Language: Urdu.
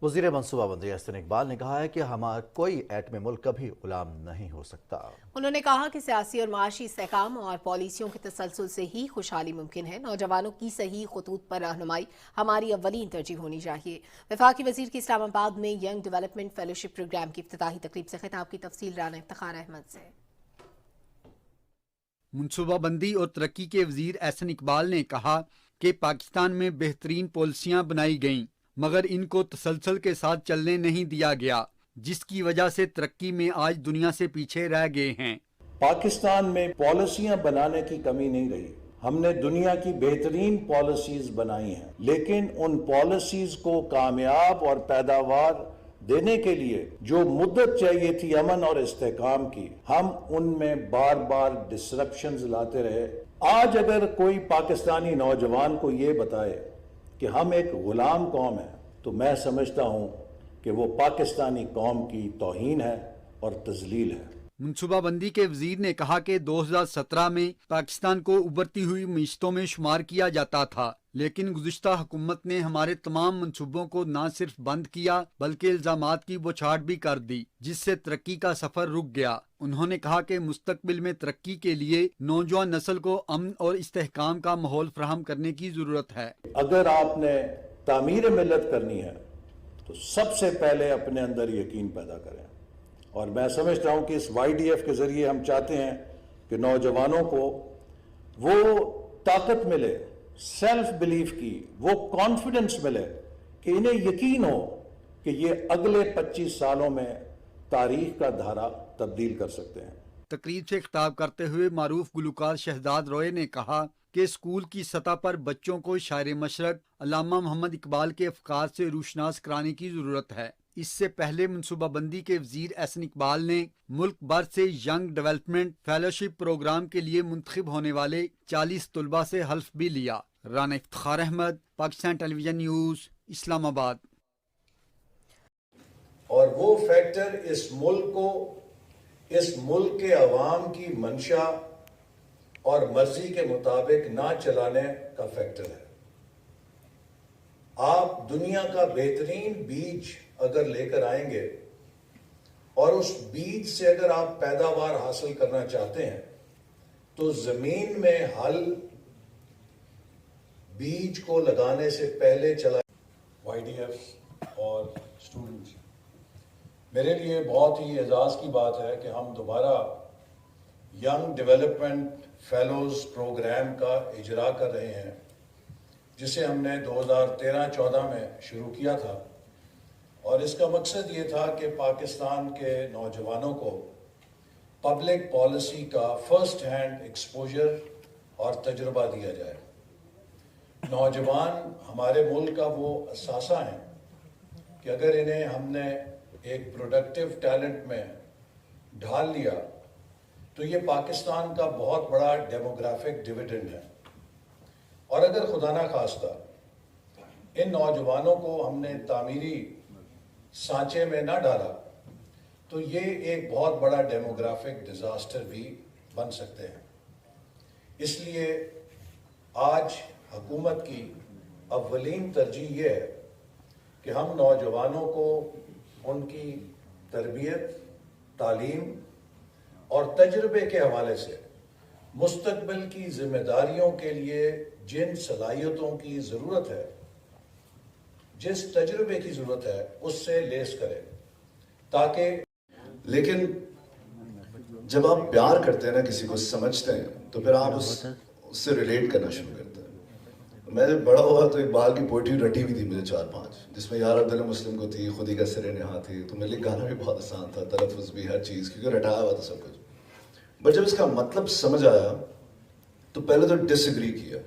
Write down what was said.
وزیر منصوبہ بندی احسن اقبال نے کہا ہے کہ ہمارا کوئی ایٹمی ملک کبھی غلام نہیں ہو سکتا۔ انہوں نے کہا کہ سیاسی اور معاشی استحکام اور پالیسیوں کے تسلسل سے ہی خوشحالی ممکن ہے۔ نوجوانوں کی صحیح خطوط پر رہنمائی ہماری اولین ترجیح ہونی چاہیے۔ وفاقی وزیر کی اسلام آباد میں ینگ ڈیولپمنٹ فیلوشپ پروگرام کی افتتاحی تقریب سے خطاب کی تفصیل رانا افتخار احمد سے۔ منصوبہ بندی اور ترقی کے وزیر احسن اقبال نے کہا کہ پاکستان میں بہترین پالیسیاں بنائی گئیں مگر ان کو تسلسل کے ساتھ چلنے نہیں دیا گیا، جس کی وجہ سے ترقی میں آج دنیا سے پیچھے رہ گئے ہیں۔ پاکستان میں پالیسیاں بنانے کی کمی نہیں رہی، ہم نے دنیا کی بہترین پالیسیز بنائی ہیں، لیکن ان پالیسیز کو کامیاب اور پیداوار دینے کے لیے جو مدت چاہیے تھی امن اور استحکام کی، ہم ان میں بار بار ڈسرپشنز لاتے رہے۔ آج اگر کوئی پاکستانی نوجوان کو یہ بتائے کہ ہم ایک غلام قوم ہیں تو میں سمجھتا ہوں کہ وہ پاکستانی قوم کی توہین ہے اور تذلیل ہے۔ منصوبہ بندی کے وزیر نے کہا کہ 2017 میں پاکستان کو ابھرتی ہوئی معیشتوں میں شمار کیا جاتا تھا، لیکن گزشتہ حکومت نے ہمارے تمام منصوبوں کو نہ صرف بند کیا بلکہ الزامات کی بوچھاڑ بھی کر دی، جس سے ترقی کا سفر رک گیا۔ انہوں نے کہا کہ مستقبل میں ترقی کے لیے نوجوان نسل کو امن اور استحکام کا ماحول فراہم کرنے کی ضرورت ہے۔ اگر آپ نے تعمیر ملت کرنی ہے تو سب سے پہلے اپنے اندر یقین پیدا کریں، اور میں سمجھتا ہوں کہ اس وائی ڈی ایف کے ذریعے ہم چاہتے ہیں کہ نوجوانوں کو وہ طاقت ملے، سیلف بلیف کی، وہ کانفیڈنس ملے کہ انہیں یقین ہو کہ یہ اگلے 25 سالوں میں تاریخ کا دھارا تبدیل کر سکتے ہیں۔ تقریب سے خطاب کرتے ہوئے معروف گلوکار شہزاد روئے نے کہا کہ اسکول کی سطح پر بچوں کو شاعر مشرق علامہ محمد اقبال کے افکار سے روشناس کرانے کی ضرورت ہے۔ اس سے پہلے منصوبہ بندی کے وزیر احسن اقبال نے ملک بھر سے ینگ ڈیولپمنٹ فیلوشپ پروگرام کے لیے منتخب ہونے والے 40 طلباء سے حلف بھی لیا۔ رانا افتخار احمد، پاکستان ٹیلی ویژن نیوز، اسلام آباد۔ اور وہ فیکٹر اس ملک کے عوام کی منشا اور مرضی کے مطابق نہ چلانے کا فیکٹر ہے۔ آپ دنیا کا بہترین بیج اگر لے کر آئیں گے اور اس بیج سے اگر آپ پیداوار حاصل کرنا چاہتے ہیں تو زمین میں ہل بیج کو لگانے سے پہلے چلا۔ وائی ڈی ایف اور اسٹوڈنٹس، میرے لیے بہت ہی اعزاز کی بات ہے کہ ہم دوبارہ ینگ ڈیولپمنٹ فیلوز پروگرام کا اجرا کر رہے ہیں، جسے ہم نے 2013-14 میں شروع کیا تھا، اور اس کا مقصد یہ تھا کہ پاکستان کے نوجوانوں کو پبلک پالیسی کا فرسٹ ہینڈ ایکسپوجر اور تجربہ دیا جائے۔ نوجوان ہمارے ملک کا وہ اثاثہ ہیں کہ اگر انہیں ہم نے ایک پروڈکٹیو ٹیلنٹ میں ڈھال لیا تو یہ پاکستان کا بہت بڑا ڈیموگرافک ڈیویڈنڈ ہے، اور اگر خدا نہ خواستہ ان نوجوانوں کو ہم نے تعمیری سانچے میں نہ ڈالا تو یہ ایک بہت بڑا ڈیموگرافک ڈیزاسٹر بھی بن سکتے ہیں۔ اس لیے آج حکومت کی اولین ترجیح یہ ہے کہ ہم نوجوانوں کو ان کی تربیت، تعلیم اور تجربے کے حوالے سے مستقبل کی ذمہ داریوں کے لیے جن صلاحیتوں کی ضرورت ہے، جس تجربے کی ضرورت ہے، اس سے لیس کرے، تاکہ لیکن جب آپ پیار کرتے ہیں نا، کسی کو سمجھتے ہیں، تو پھر آپ اس سے ریلیٹ کرنا شروع کرتے ہیں۔ میں جب بڑا ہوا تو اقبال کی پوئٹری رٹی ہوئی تھی مجھے 4-5، جس میں یار عبداللہ مسلم کو تھی، خودی کا سر نہا تھی، تو میرے لیے گانا بھی بہت آسان تھا، تلفظ بھی، ہر چیز، کیونکہ رٹایا ہوا تھا سب کچھ۔ بٹ جب اس کا مطلب سمجھ آیا تو پہلے تو ڈس ایگری کیا،